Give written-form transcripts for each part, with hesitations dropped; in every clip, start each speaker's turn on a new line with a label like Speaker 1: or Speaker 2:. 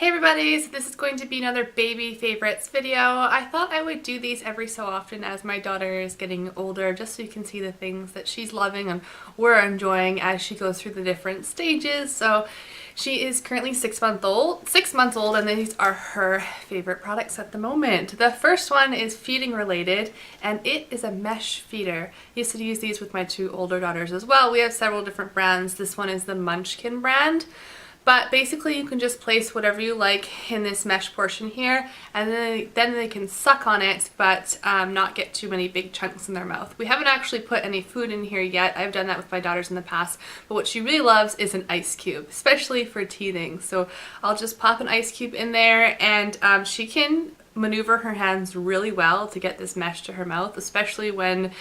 Speaker 1: Hey everybody, so this is going to be another baby favorites video. I thought I would do these every so often as my daughter is getting older, just so you can see the things that she's loving and we're enjoying as she goes through the different stages. So she is currently 6 months old, and these are her favorite products at the moment. The first one is feeding related, and it is a mesh feeder. I used to use these with my two older daughters as well. We have several different brands. This one is the Munchkin brand. But basically you can just place whatever you like in this mesh portion here, and then they can suck on it but not get too many big chunks in their mouth. We haven't actually put any food in here yet. I've done that with my daughters in the past, but what she really loves is an ice cube, especially for teething. So I'll just pop an ice cube in there, and she can maneuver her hands really well to get this mesh to her mouth, especially when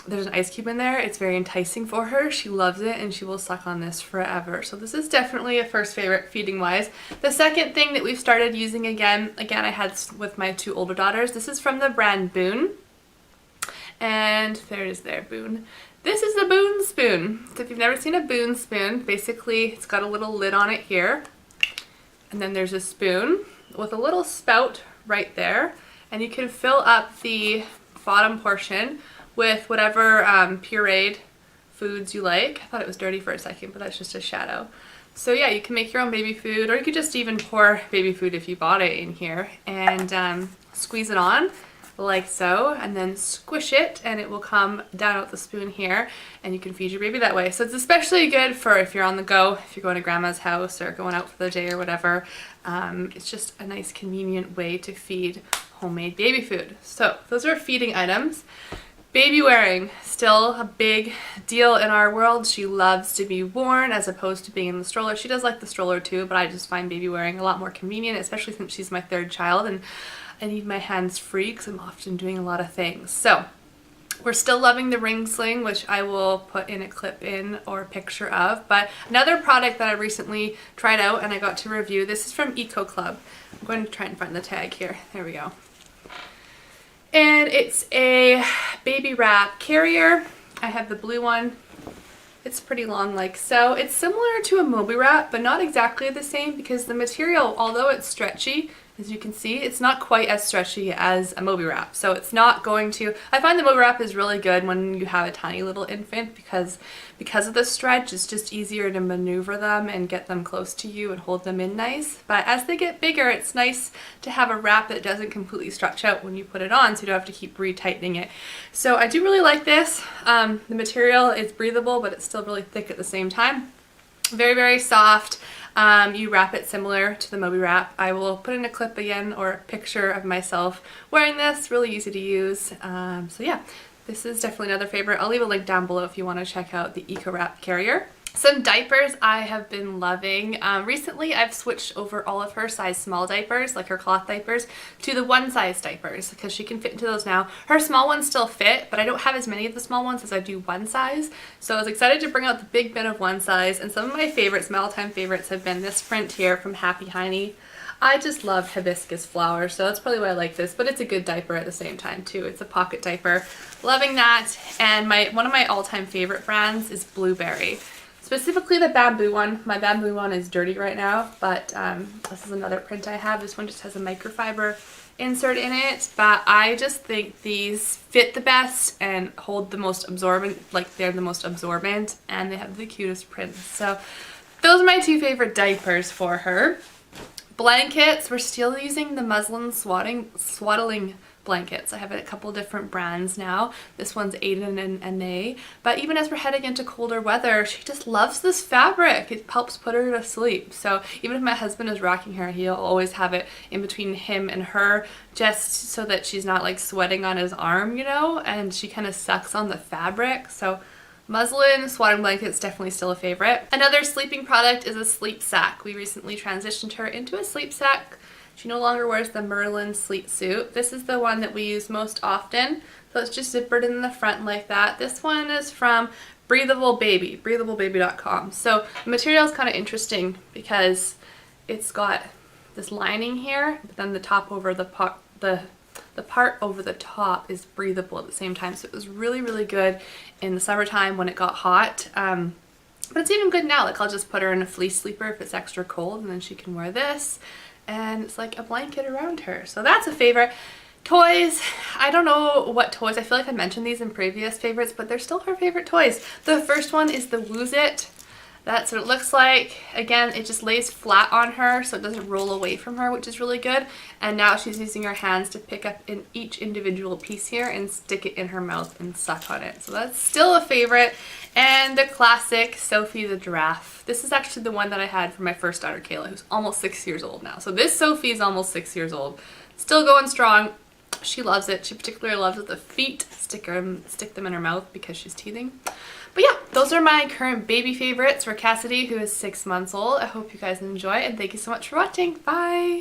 Speaker 1: there's an ice cube in there. It's very enticing for her. She loves it and she will suck on this forever. So this is definitely a first favorite feeding wise. The second thing that we've started using again I had with my two older daughters. This is from the brand Boone. And there it is there, Boone. This is the Boone spoon. So if you've never seen a Boone spoon, basically it's got a little lid on it here. And then there's a spoon with a little spout right there. And you can fill up the bottom portion with whatever pureed foods you like. I thought it was dirty for a second, but that's just a shadow. So yeah, you can make your own baby food, or you could just even pour baby food if you bought it in here, and squeeze it on like so, and then squish it, and it will come down out the spoon here, and you can feed your baby that way. So it's especially good for if you're on the go, if you're going to grandma's house or going out for the day or whatever. It's just a nice convenient way to feed homemade baby food. So those are feeding items. Baby wearing, still a big deal in our world. She loves to be worn as opposed to being in the stroller. She does like the stroller too, but I just find baby wearing a lot more convenient, especially since she's my third child and I need my hands free because I'm often doing a lot of things. So we're still loving the ring sling, which I will put in a clip in or a picture of. But another product that I recently tried out and I got to review, this is from Eco Club. I'm going to try and find the tag here. There we go. And it's a baby wrap carrier. I have the blue one. It's pretty long like so. It's similar to a Moby Wrap, but not exactly the same because the material, although it's stretchy, as you can see, it's not quite as stretchy as a Moby Wrap. So it's not going to, I find the Moby Wrap is really good when you have a tiny little infant because of the stretch, it's just easier to maneuver them and get them close to you and hold them in nice. But as they get bigger, it's nice to have a wrap that doesn't completely stretch out when you put it on, so you don't have to keep retightening it. So I do really like this. The material is breathable, but it's still really thick at the same time. Very, very soft. You wrap it similar to the Moby Wrap. I will put in a clip again or a picture of myself wearing this. Really easy to use. So yeah, this is definitely another favorite. I'll leave a link down below if you want to check out the Eco Wrap carrier. Some diapers I have been loving. Recently I've switched over all of her size small diapers, like her cloth diapers, to the one size diapers because she can fit into those now. Her small ones still fit, but I don't have as many of the small ones as I do one size. So I was excited to bring out the big bin of one size, and some of my favorites, my all-time favorites, have been this print here from Happy Hiney. I just love hibiscus flowers, so that's probably why I like this, but it's a good diaper at the same time too. It's a pocket diaper. Loving that. And one of my all-time favorite brands is Blueberry. Specifically the bamboo one. My bamboo one is dirty right now, but this is another print I have. This one just has a microfiber insert in it, but I just think these fit the best and hold the most absorbent, like they're the most absorbent, and they have the cutest prints. So those are my two favorite diapers for her. Blankets, we're still using the muslin swaddling blankets. I have a couple different brands now. This one's Aiden and Anae. But even as we're heading into colder weather, she just loves this fabric. It helps put her to sleep. So even if my husband is rocking her, he'll always have it in between him and her just so that she's not like sweating on his arm, you know, and she kind of sucks on the fabric. So muslin swaddling blankets definitely still a favorite. Another sleeping product is a sleep sack. We recently transitioned her into a sleep sack. She no longer wears the Merlin sleep suit. This is the one that we use most often. So it's just zippered in the front like that. This one is from Breathable Baby, breathablebaby.com. So the material is kind of interesting because it's got this lining here, but then the top over the part over the top is breathable at the same time. So it was really, really good in the summertime when it got hot. But it's even good now. Like, I'll just put her in a fleece sleeper if it's extra cold, and then she can wear this. And it's like a blanket around her. So that's a favorite. Toys, I don't know what toys. I feel like I mentioned these in previous favorites, but they're still her favorite toys. The first one is the Wooz-It. That's what it looks like. Again, it just lays flat on her so it doesn't roll away from her, which is really good. And now she's using her hands to pick up in each individual piece here and stick it in her mouth and suck on it. So that's still a favorite. And the classic Sophie the giraffe. This is actually the one that I had for my first daughter, Kayla, who's almost 6 years old now. So this Sophie is almost 6 years old. Still going strong. She loves it. She particularly loves the feet. Stick them in her mouth because she's teething. But yeah, those are my current baby favorites for Cassidy, who is 6 months old. I hope you guys enjoy, and thank you so much for watching. Bye!